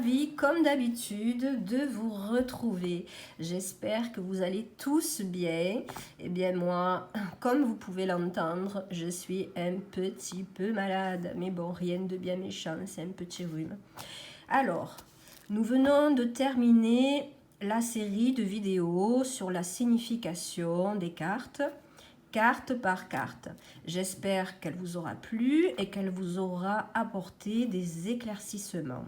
ravie, comme d'habitude, de vous retrouver. J'espère que vous allez tous bien. Eh bien moi, comme vous pouvez l'entendre, je suis un petit peu malade. Mais bon, rien de bien méchant, c'est un petit rhume. Alors, nous venons de terminer la série de vidéos sur la signification des cartes, carte par carte. J'espère qu'elle vous aura plu et qu'elle vous aura apporté des éclaircissements.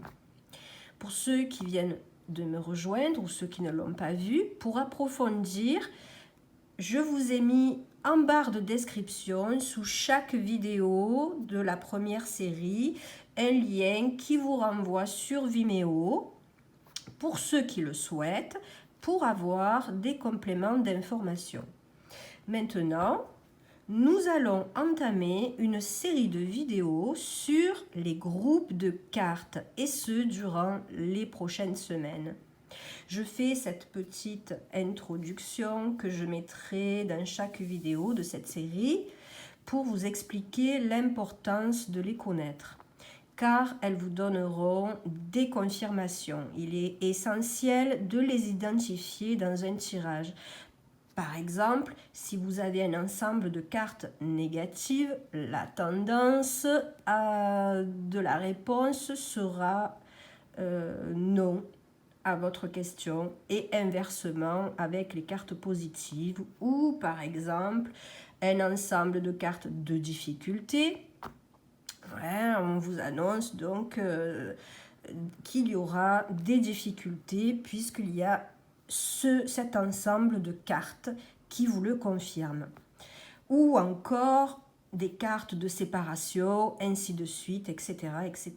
Pour ceux qui viennent de me rejoindre ou ceux qui ne l'ont pas vu, pour approfondir, je vous ai mis en barre de description sous chaque vidéo de la première série un lien qui vous renvoie sur Vimeo pour ceux qui le souhaitent pour avoir des compléments d'information. Maintenant, nous allons entamer une série de vidéos sur les groupes de cartes et ce durant les prochaines semaines. Je fais cette petite introduction que je mettrai dans chaque vidéo de cette série pour vous expliquer l'importance de les connaître, car elles vous donneront des confirmations. Il est essentiel de les identifier dans un tirage. Par exemple, si vous avez un ensemble de cartes négatives, la tendance de la réponse sera non à votre question et inversement avec les cartes positives ou par exemple un ensemble de cartes de difficulté. Ouais, on vous annonce donc qu'il y aura des difficultés puisqu'il y a cet ensemble de cartes qui vous le confirme. Ou encore des cartes de séparation, ainsi de suite, etc., etc.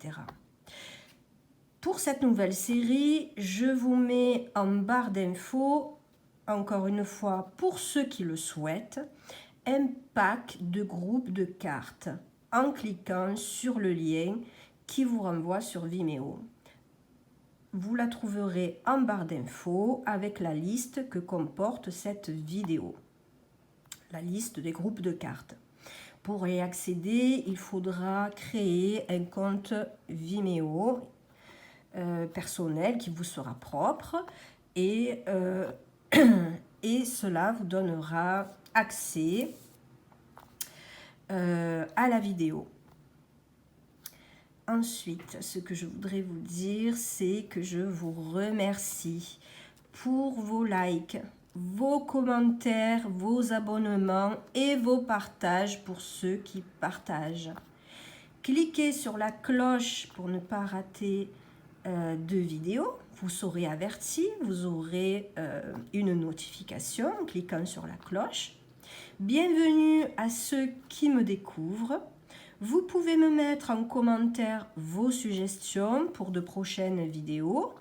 Pour cette nouvelle série, je vous mets en barre d'infos, encore une fois, pour ceux qui le souhaitent, un pack de groupes de cartes en cliquant sur le lien qui vous renvoie sur Vimeo. Vous la trouverez en barre d'infos avec la liste que comporte cette vidéo, la liste des groupes de cartes. Pour y accéder, il faudra créer un compte Vimeo personnel qui vous sera propre et cela vous donnera accès à la vidéo. Ensuite, ce que je voudrais vous dire, c'est que je vous remercie pour vos likes, vos commentaires, vos abonnements et vos partages pour ceux qui partagent. Cliquez sur la cloche pour ne pas rater de vidéos. Vous serez averti, vous aurez une notification en cliquant sur la cloche. Bienvenue à ceux qui me découvrent. Vous pouvez me mettre en commentaire vos suggestions pour de prochaines vidéos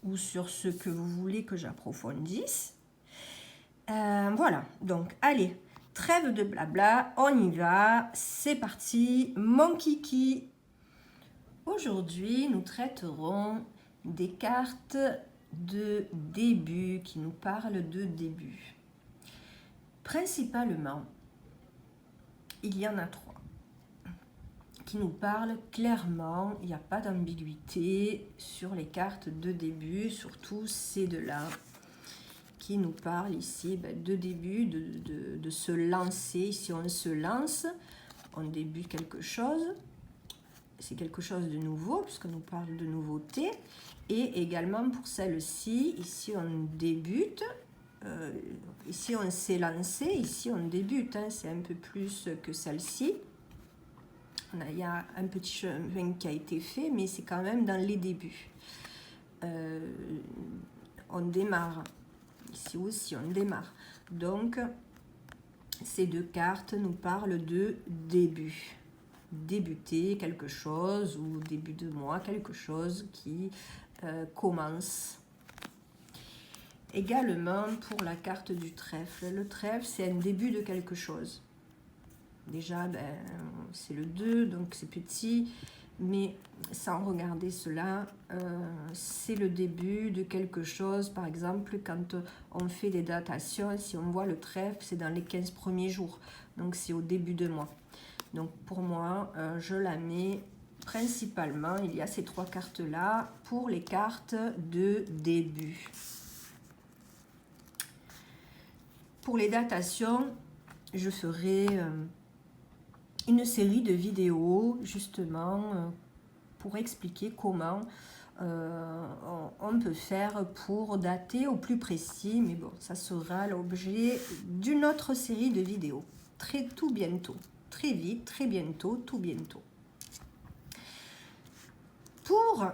ou sur ce que vous voulez que j'approfondisse. Voilà, donc allez, trêve de blabla, on y va, c'est parti, mon kiki. Aujourd'hui, nous traiterons des cartes de début qui nous parlent de début. Principalement, il y en a 3 qui nous parlent clairement, il n'y a pas d'ambiguïté sur les cartes de début, surtout ces deux-là qui nous parlent ici de début, de se lancer. Si on se lance, on débute quelque chose, c'est quelque chose de nouveau puisqu'on nous parle de nouveauté. Et également pour celle-ci, ici on débute, ici on s'est lancé, ici on débute, hein, c'est un peu plus que celle-ci. Il y a un petit chemin qui a été fait, mais c'est quand même dans les débuts. On démarre. Ici aussi, on démarre. Donc, ces deux cartes nous parlent de début. Débuter quelque chose ou début de mois, quelque chose qui commence. Également pour la carte du trèfle. Le trèfle, c'est un début de quelque chose. Déjà, c'est le 2, donc c'est petit, mais sans regarder cela, c'est le début de quelque chose. Par exemple, quand on fait des datations, si on voit le trèfle, c'est dans les 15 premiers jours, donc c'est au début de mois. Donc pour moi, je la mets principalement, il y a ces 3 cartes-là pour les cartes de début. Pour les datations, je ferai une série de vidéos justement pour expliquer comment on peut faire pour dater au plus précis. Mais bon, ça sera l'objet d'une autre série de vidéos. Tout bientôt. Très vite, très bientôt, tout bientôt. Pour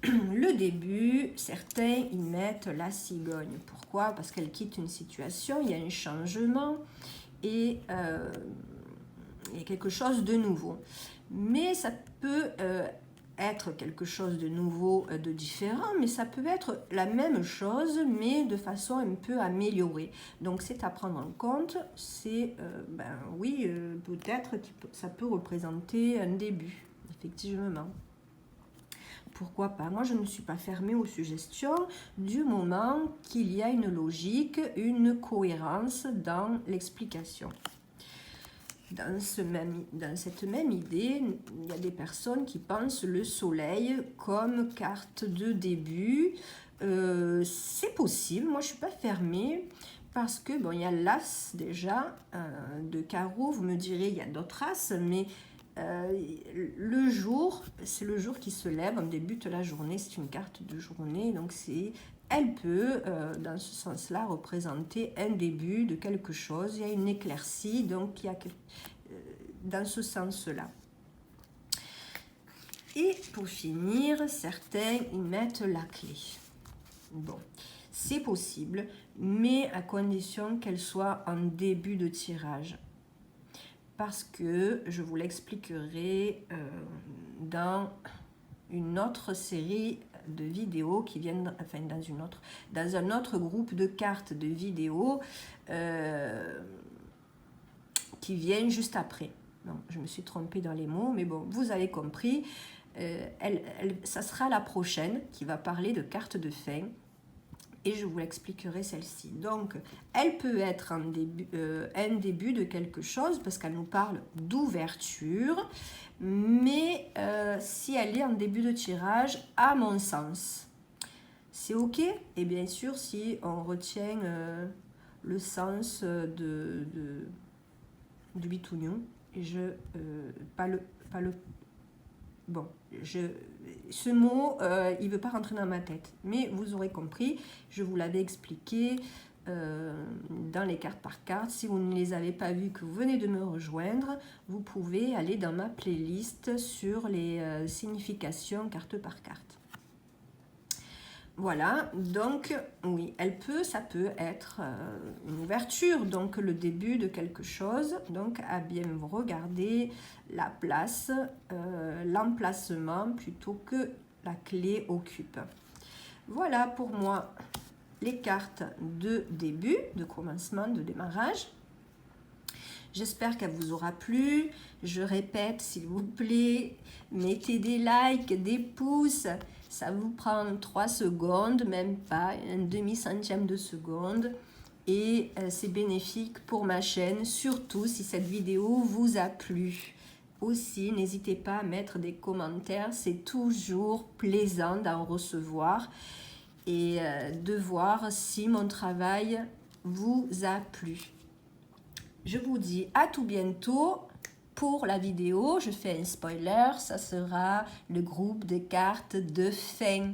le début, certains y mettent la cigogne. Pourquoi? Parce qu'elle quitte une situation, il y a un changement et il y a quelque chose de nouveau. Mais ça peut être quelque chose de nouveau, de différent, mais ça peut être la même chose, mais de façon un peu améliorée. Donc c'est à prendre en compte. C'est, oui, peut-être ça peut représenter un début, effectivement. Pourquoi pas? Moi, je ne suis pas fermée aux suggestions du moment qu'il y a une logique, une cohérence dans l'explication. Dans cette même idée, il y a des personnes qui pensent le soleil comme carte de début. C'est possible, moi je ne suis pas fermée parce que, bon, il y a l'as déjà de carreau, vous me direz, il y a d'autres as, mais le jour, c'est le jour qui se lève, on débute la journée, c'est une carte de journée, donc elle peut, dans ce sens-là, représenter un début de quelque chose, il y a une éclaircie, donc il y a dans ce sens-là. Et pour finir, certains y mettent la clé. Bon, c'est possible, mais à condition qu'elle soit en début de tirage. Parce que je vous l'expliquerai dans une autre série de vidéos qui viennent, enfin dans un autre groupe de cartes de vidéos qui viennent juste après. Non, je me suis trompée dans les mots, mais bon, vous avez compris. Ça sera la prochaine qui va parler de cartes de fin. Et je vous l'expliquerai celle-ci. Donc, elle peut être un début de quelque chose parce qu'elle nous parle d'ouverture. Mais si elle est en début de tirage, à mon sens, c'est OK. Et bien sûr, si on retient le sens du bitounion, bon, ce mot, il ne veut pas rentrer dans ma tête. Mais vous aurez compris, je vous l'avais expliqué dans les cartes par carte. Si vous ne les avez pas vues, que vous venez de me rejoindre, vous pouvez aller dans ma playlist sur les significations carte par carte. Voilà, donc oui, ça peut être une ouverture, donc le début de quelque chose. Donc à bien regarder la place, l'emplacement plutôt que la clé occupe. Voilà pour moi les cartes de début, de commencement, de démarrage. J'espère qu'elle vous aura plu. Je répète, s'il vous plaît, mettez des likes, des pouces. Ça vous prend 3 secondes, même pas, un demi-centième de seconde. Et c'est bénéfique pour ma chaîne, surtout si cette vidéo vous a plu. Aussi, n'hésitez pas à mettre des commentaires. C'est toujours plaisant d'en recevoir et de voir si mon travail vous a plu. Je vous dis à tout bientôt. Pour la vidéo, je fais un spoiler, ça sera le groupe de cartes de fin.